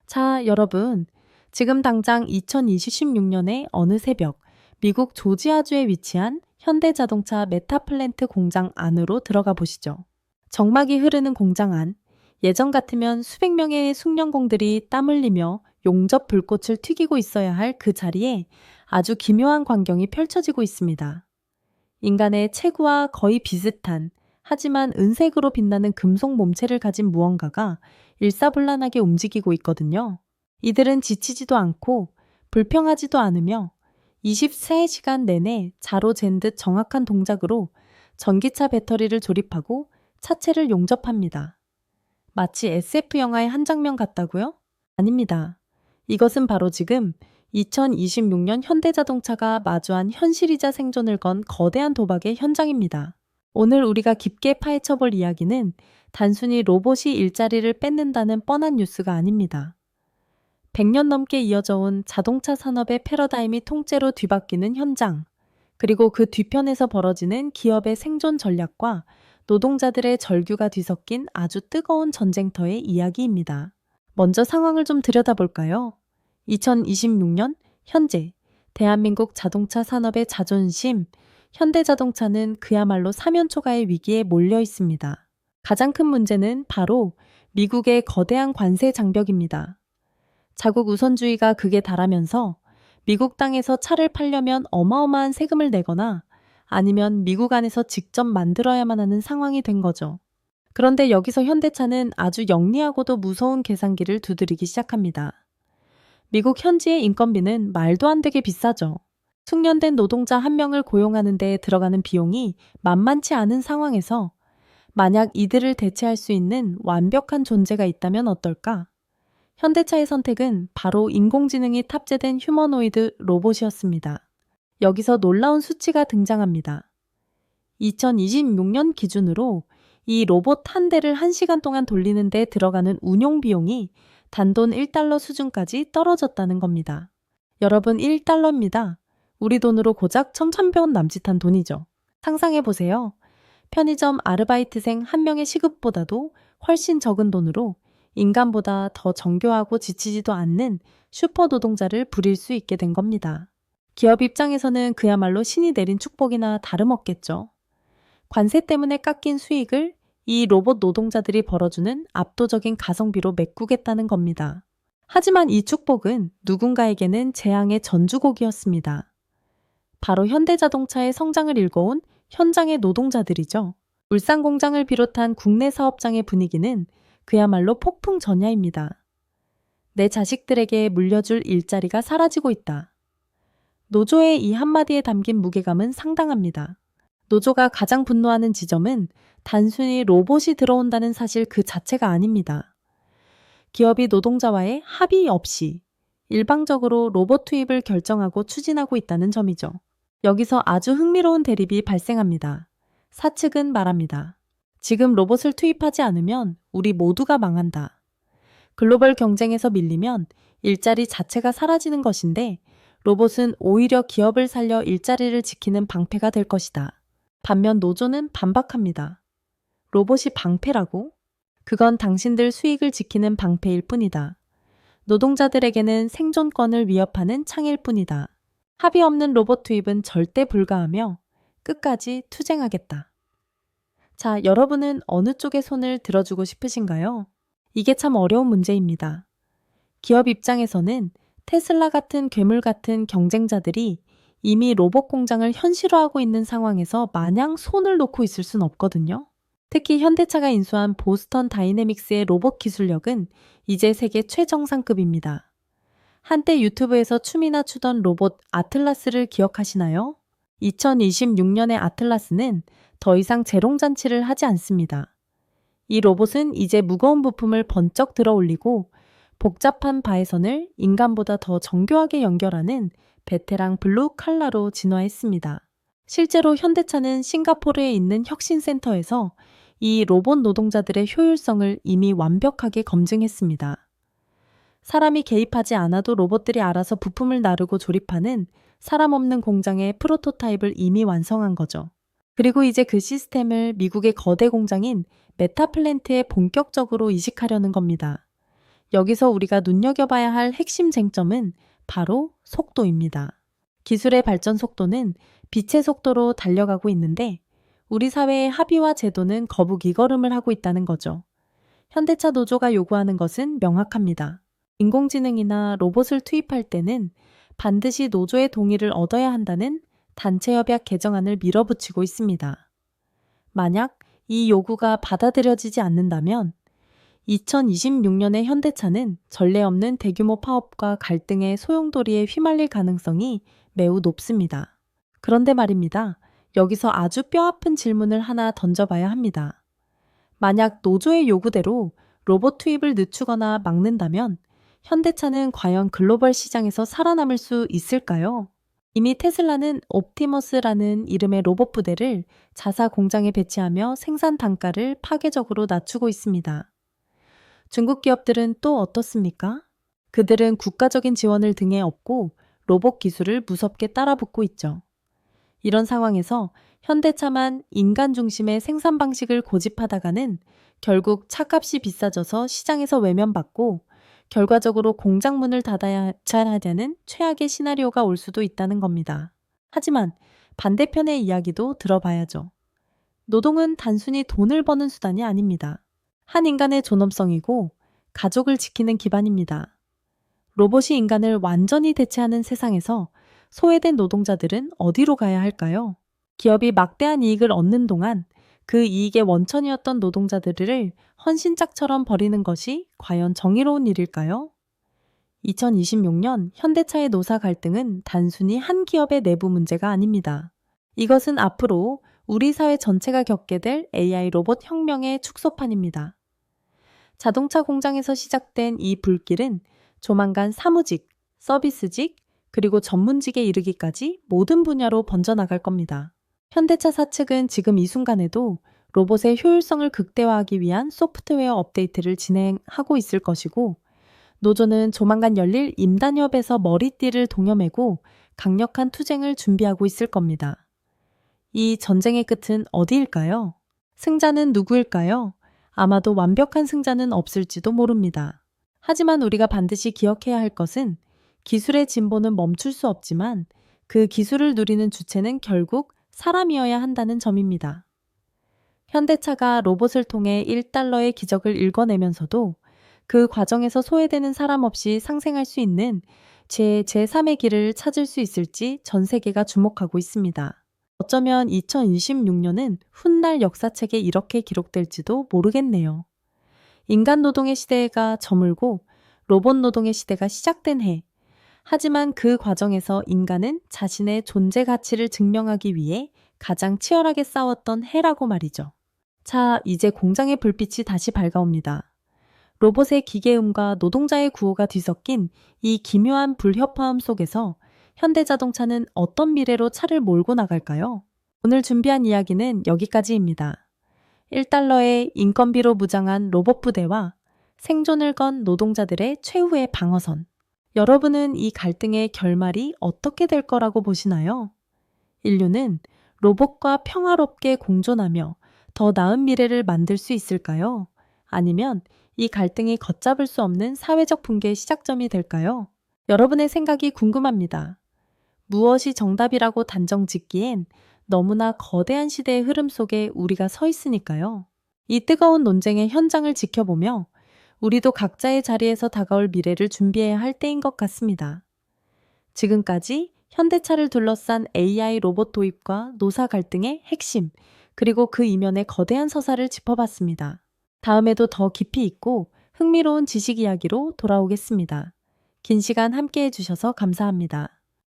자, 여러분. 지금 당장 2026년의 어느 새벽, 미국 조지아주에 위치한 현대자동차 메타플랜트 공장 안으로 들어가 보시죠. 정막이 흐르는 공장 안, 예전 같으면 수백 명의 숙련공들이 땀 흘리며 용접 불꽃을 튀기고 있어야 할 그 자리에 아주 기묘한 광경이 펼쳐지고 있습니다. 인간의 체구와 거의 비슷한, 하지만 은색으로 빛나는 금속 몸체를 가진 무언가가 일사불란하게 움직이고 있거든요. 이들은 지치지도 않고 불평하지도 않으며 24시간 내내 자로 잰 듯 정확한 동작으로 전기차 배터리를 조립하고 차체를 용접합니다. 마치 SF 영화의 한 장면 같다고요? 아닙니다. 이것은 바로 지금 2026년 현대자동차가 마주한 현실이자 생존을 건 거대한 도박의 현장입니다. 오늘 우리가 깊게 파헤쳐 볼 이야기는 단순히 로봇이 일자리를 뺏는다는 뻔한 뉴스가 아닙니다. 100년 넘게 이어져 온 자동차 산업의 패러다임이 통째로 뒤바뀌는 현장, 그리고 그 뒤편에서 벌어지는 기업의 생존 전략과 노동자들의 절규가 뒤섞인 아주 뜨거운 전쟁터의 이야기입니다. 먼저 상황을 좀 들여다볼까요? 2026년 현재 대한민국 자동차 산업의 자존심, 현대자동차는 그야말로 사면초가의 위기에 몰려 있습니다. 가장 큰 문제는 바로 미국의 거대한 관세 장벽입니다. 자국 우선주의가 극에 달하면서 미국 땅에서 차를 팔려면 어마어마한 세금을 내거나 아니면 미국 안에서 직접 만들어야만 하는 상황이 된 거죠. 그런데 여기서 현대차는 아주 영리하고도 무서운 계산기를 두드리기 시작합니다. 미국 현지의 인건비는 말도 안 되게 비싸죠. 숙련된 노동자 한 명을 고용하는 데 들어가는 비용이 만만치 않은 상황에서 만약 이들을 대체할 수 있는 완벽한 존재가 있다면 어떨까? 현대차의 선택은 바로 인공지능이 탑재된 휴머노이드 로봇이었습니다. 여기서 놀라운 수치가 등장합니다. 2026년 기준으로 이 로봇 한 대를 1시간 동안 돌리는 데 들어가는 운용 비용이 단돈 1달러 수준까지 떨어졌다는 겁니다. 여러분, 1달러입니다. 우리 돈으로 고작 1,300원 남짓한 돈이죠. 상상해보세요. 편의점 아르바이트생 한 명의 시급보다도 훨씬 적은 돈으로 인간보다 더 정교하고 지치지도 않는 슈퍼 노동자를 부릴 수 있게 된 겁니다. 기업 입장에서는 그야말로 신이 내린 축복이나 다름없겠죠. 관세 때문에 깎인 수익을 이 로봇 노동자들이 벌어주는 압도적인 가성비로 메꾸겠다는 겁니다. 하지만 이 축복은 누군가에게는 재앙의 전주곡이었습니다. 바로 현대자동차의 성장을 일궈온 현장의 노동자들이죠. 울산 공장을 비롯한 국내 사업장의 분위기는 그야말로 폭풍전야입니다. 내 자식들에게 물려줄 일자리가 사라지고 있다. 노조의 이 한마디에 담긴 무게감은 상당합니다. 노조가 가장 분노하는 지점은 단순히 로봇이 들어온다는 사실 그 자체가 아닙니다. 기업이 노동자와의 합의 없이 일방적으로 로봇 투입을 결정하고 추진하고 있다는 점이죠. 여기서 아주 흥미로운 대립이 발생합니다. 사측은 말합니다. 지금 로봇을 투입하지 않으면 우리 모두가 망한다. 글로벌 경쟁에서 밀리면 일자리 자체가 사라지는 것인데 로봇은 오히려 기업을 살려 일자리를 지키는 방패가 될 것이다. 반면 노조는 반박합니다. 로봇이 방패라고? 그건 당신들 수익을 지키는 방패일 뿐이다. 노동자들에게는 생존권을 위협하는 창일 뿐이다. 합의 없는 로봇 투입은 절대 불가하며 끝까지 투쟁하겠다. 자, 여러분은 어느 쪽에 손을 들어주고 싶으신가요? 이게 참 어려운 문제입니다. 기업 입장에서는 테슬라 같은 괴물 같은 경쟁자들이 이미 로봇 공장을 현실화하고 있는 상황에서 마냥 손을 놓고 있을 순 없거든요. 특히 현대차가 인수한 보스턴 다이내믹스의 로봇 기술력은 이제 세계 최정상급입니다. 한때 유튜브에서 춤이나 추던 로봇 아틀라스를 기억하시나요? 2026년의 아틀라스는 더 이상 재롱잔치를 하지 않습니다. 이 로봇은 이제 무거운 부품을 번쩍 들어 올리고 복잡한 바해선을 인간보다 더 정교하게 연결하는 베테랑 블루 칼라로 진화했습니다. 실제로 현대차는 싱가포르에 있는 혁신센터에서 이 로봇 노동자들의 효율성을 이미 완벽하게 검증했습니다. 사람이 개입하지 않아도 로봇들이 알아서 부품을 나르고 조립하는 사람 없는 공장의 프로토타입을 이미 완성한 거죠. 그리고 이제 그 시스템을 미국의 거대 공장인 메타플랜트에 본격적으로 이식하려는 겁니다. 여기서 우리가 눈여겨봐야 할 핵심 쟁점은 바로 속도입니다. 기술의 발전 속도는 빛의 속도로 달려가고 있는데 우리 사회의 합의와 제도는 거북이 걸음을 하고 있다는 거죠. 현대차 노조가 요구하는 것은 명확합니다. 인공지능이나 로봇을 투입할 때는 반드시 노조의 동의를 얻어야 한다는 단체협약 개정안을 밀어붙이고 있습니다. 만약 이 요구가 받아들여지지 않는다면 2026년의 현대차는 전례 없는 대규모 파업과 갈등의 소용돌이에 휘말릴 가능성이 매우 높습니다. 그런데 말입니다. 여기서 아주 뼈아픈 질문을 하나 던져봐야 합니다. 만약 노조의 요구대로 로봇 투입을 늦추거나 막는다면 현대차는 과연 글로벌 시장에서 살아남을 수 있을까요? 이미 테슬라는 옵티머스라는 이름의 로봇 부대를 자사 공장에 배치하며 생산 단가를 파괴적으로 낮추고 있습니다. 중국 기업들은 또 어떻습니까? 그들은 국가적인 지원을 등에 업고 로봇 기술을 무섭게 따라붙고 있죠. 이런 상황에서 현대차만 인간 중심의 생산 방식을 고집하다가는 결국 차값이 비싸져서 시장에서 외면받고 결과적으로 공장 문을 닫아야 하는 최악의 시나리오가 올 수도 있다는 겁니다. 하지만 반대편의 이야기도 들어봐야죠. 노동은 단순히 돈을 버는 수단이 아닙니다. 한 인간의 존엄성이고 가족을 지키는 기반입니다. 로봇이 인간을 완전히 대체하는 세상에서 소외된 노동자들은 어디로 가야 할까요? 기업이 막대한 이익을 얻는 동안 그 이익의 원천이었던 노동자들을 헌신짝처럼 버리는 것이 과연 정의로운 일일까요? 2026년 현대차의 노사 갈등은 단순히 한 기업의 내부 문제가 아닙니다. 이것은 앞으로 우리 사회 전체가 겪게 될 AI 로봇 혁명의 축소판입니다. 자동차 공장에서 시작된 이 불길은 조만간 사무직, 서비스직, 그리고 전문직에 이르기까지 모든 분야로 번져나갈 겁니다. 현대차 사측은 지금 이 순간에도 로봇의 효율성을 극대화하기 위한 소프트웨어 업데이트를 진행하고 있을 것이고 노조는 조만간 열릴 임단협에서 머리띠를 동여매고 강력한 투쟁을 준비하고 있을 겁니다. 이 전쟁의 끝은 어디일까요? 승자는 누구일까요? 아마도 완벽한 승자는 없을지도 모릅니다. 하지만 우리가 반드시 기억해야 할 것은 기술의 진보는 멈출 수 없지만 그 기술을 누리는 주체는 결국 사람이어야 한다는 점입니다. 현대차가 로봇을 통해 1달러의 기적을 읽어내면서도 그 과정에서 소외되는 사람 없이 상생할 수 있는 제3의 길을 찾을 수 있을지 전 세계가 주목하고 있습니다. 어쩌면 2026년은 훗날 역사책에 이렇게 기록될지도 모르겠네요. 인간 노동의 시대가 저물고 로봇 노동의 시대가 시작된 해. 하지만 그 과정에서 인간은 자신의 존재 가치를 증명하기 위해 가장 치열하게 싸웠던 해라고 말이죠. 자, 이제 공장의 불빛이 다시 밝아옵니다. 로봇의 기계음과 노동자의 구호가 뒤섞인 이 기묘한 불협화음 속에서 현대자동차는 어떤 미래로 차를 몰고 나갈까요? 오늘 준비한 이야기는 여기까지입니다. 1달러의 인건비로 무장한 로봇 부대와 생존을 건 노동자들의 최후의 방어선. 여러분은 이 갈등의 결말이 어떻게 될 거라고 보시나요? 인류는 로봇과 평화롭게 공존하며 더 나은 미래를 만들 수 있을까요? 아니면 이 갈등이 걷잡을 수 없는 사회적 붕괴의 시작점이 될까요? 여러분의 생각이 궁금합니다. 무엇이 정답이라고 단정 짓기엔 너무나 거대한 시대의 흐름 속에 우리가 서 있으니까요. 이 뜨거운 논쟁의 현장을 지켜보며 우리도 각자의 자리에서 다가올 미래를 준비해야 할 때인 것 같습니다. 지금까지 현대차를 둘러싼 AI 로봇 도입과 노사 갈등의 핵심, 그리고 그 이면의 거대한 서사를 짚어봤습니다. 다음에도 더 깊이 있고 흥미로운 지식 이야기로 돌아오겠습니다. 긴 시간 함께 해주셔서 감사합니다.